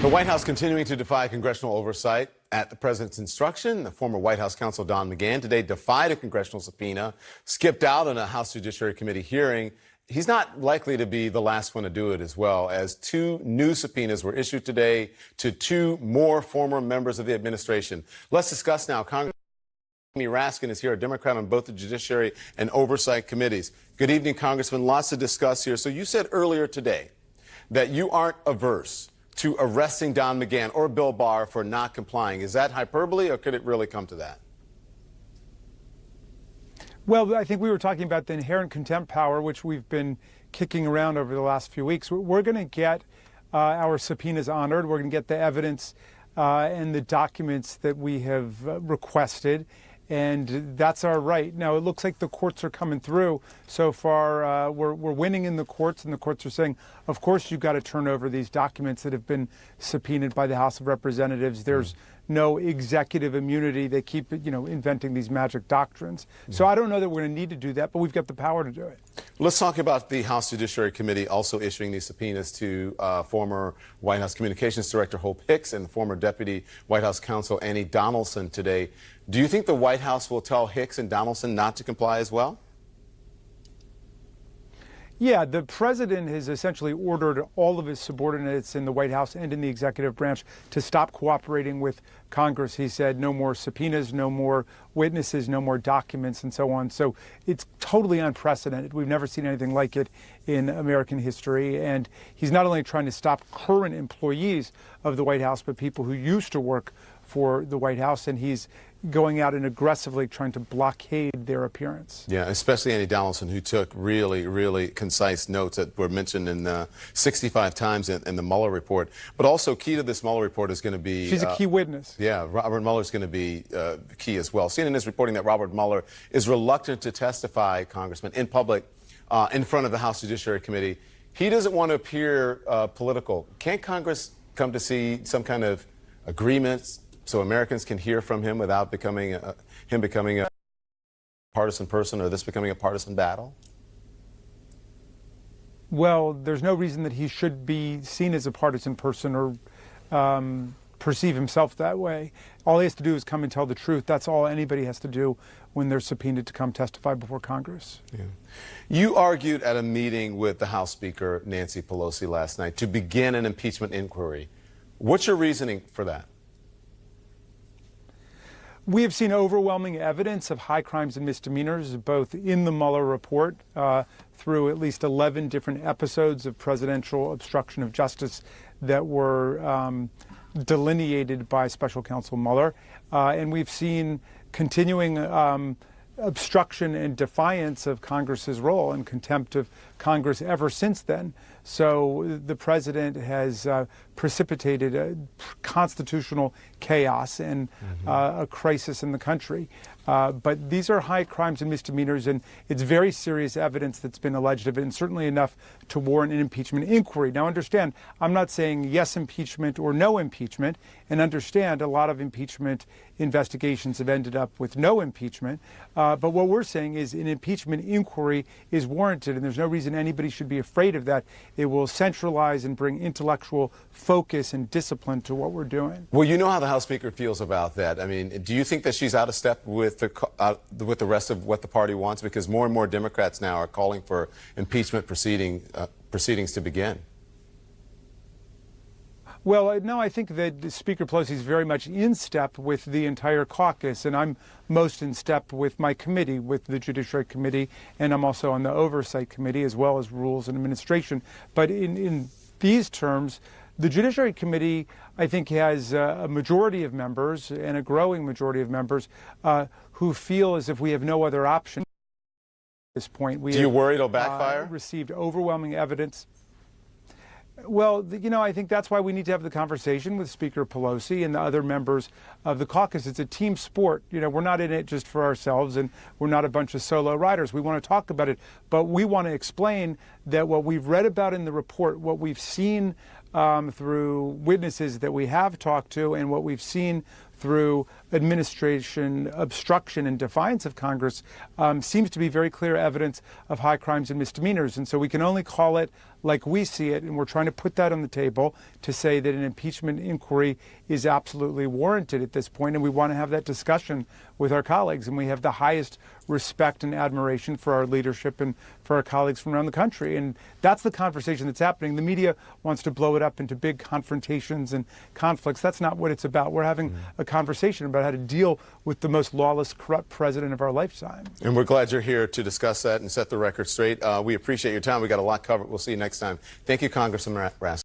The White House continuing to defy congressional oversight. At the president's instruction, the former White House counsel Don McGahn today defied a congressional subpoena, skipped out on a House Judiciary Committee hearing. He's not likely to be the last one to do it as well, as two new subpoenas were issued today to two more former members of the administration. Let's discuss now. Congressman Raskin is here, a Democrat on both the Judiciary and Oversight committees. Good evening, Congressman. Lots to discuss here. So you said earlier today that you aren't averse to arresting Don McGahn or Bill Barr for not complying. Is that hyperbole, or could it really come to that? Well, I think we were talking about the inherent contempt power, which we've been kicking around over the last few weeks. We're going to get our subpoenas honored. We're going to get the evidence and the documents that we have requested. And that's our right. Now, it looks like the courts are coming through. So far, we're winning in the courts, and the courts are saying, of course, you've got to turn over these documents that have been subpoenaed by the House of Representatives. There's no executive immunity. They keep, inventing these magic doctrines. So I don't know that we're going to need to do that, but we've got the power to do it. Let's talk about the House Judiciary Committee also issuing these subpoenas to former White House Communications Director Hope Hicks and former Deputy White House Counsel Annie Donaldson today. Do you think the White House will tell Hicks and Donaldson not to comply as well? Yeah, the president has essentially ordered all of his subordinates in the White House and in the executive branch to stop cooperating with Congress. He said no more subpoenas, no more witnesses, no more documents, and so on. So it's totally unprecedented. We've never seen anything like it in American history. And he's not only trying to stop current employees of the White House, but people who used to work for the White House, and he's going out and aggressively trying to blockade their appearance. Yeah, especially Annie Donaldson, who took really, really concise notes that were mentioned in 65 times in the Mueller report. But also key to this Mueller report is going to be... She's a key witness. Yeah, Robert Mueller is going to be key as well. CNN is reporting that Robert Mueller is reluctant to testify, Congressman, in public in front of the House Judiciary Committee. He doesn't want to appear political. Can't Congress come to see some kind of agreements so Americans can hear from him without becoming a partisan person, or this becoming a partisan battle? Well, there's no reason that he should be seen as a partisan person or perceive himself that way. All he has to do is come and tell the truth. That's all anybody has to do when they're subpoenaed to come testify before Congress. Yeah. You argued at a meeting with the House Speaker, Nancy Pelosi, last night to begin an impeachment inquiry. What's your reasoning for that? We have seen overwhelming evidence of high crimes and misdemeanors, both in the Mueller report through at least 11 different episodes of presidential obstruction of justice that were delineated by Special Counsel Mueller. And we've seen continuing obstruction and defiance of Congress's role and contempt of Congress ever since then. So the president has precipitated a constitutional chaos and a crisis in the country. But these are high crimes and misdemeanors, and it's very serious evidence that's been alleged of it, and certainly enough to warrant an impeachment inquiry. Now, understand, I'm not saying yes impeachment or no impeachment, and understand a lot of impeachment investigations have ended up with no impeachment. But what we're saying is an impeachment inquiry is warranted, and there's no reason anybody should be afraid of that. It will centralize and bring intellectual focus and discipline to what we're doing. Well, you know how the House Speaker feels about that. I mean, do you think that she's out of step with the rest of what the party wants? Because more and more Democrats now are calling for impeachment proceedings to begin. Well, no, I think that Speaker Pelosi is very much in step with the entire caucus, and I'm most in step with my committee, with the Judiciary Committee, and I'm also on the Oversight Committee, as well as Rules and Administration. But in these terms, the Judiciary Committee, I think, has a majority of members, and a growing majority of members, who feel as if we have no other option at this point. Do you worry it'll backfire? Received overwhelming evidence. Well, I think that's why we need to have the conversation with Speaker Pelosi and the other members of the caucus. It's a team sport. We're not in it just for ourselves, and we're not a bunch of solo riders. We want to talk about it, but we want to explain that what we've read about in the report, what we've seen through witnesses that we have talked to, and what we've seen through administration obstruction and defiance of Congress seems to be very clear evidence of high crimes and misdemeanors. And so we can only call it like we see it, and we're trying to put that on the table to say that an impeachment inquiry is absolutely warranted at this point, and we want to have that discussion with our colleagues. And we have the highest respect and admiration for our leadership and for our colleagues from around the country. And that's the conversation that's happening. The media wants to blow it up into big confrontations and conflicts. That's not what it's about. We're having a conversation about how to deal with the most lawless, corrupt president of our lifetime. And we're glad you're here to discuss that and set the record straight. We appreciate your time. We got a lot covered. We'll see you next time. Thank you, Congressman Raskin.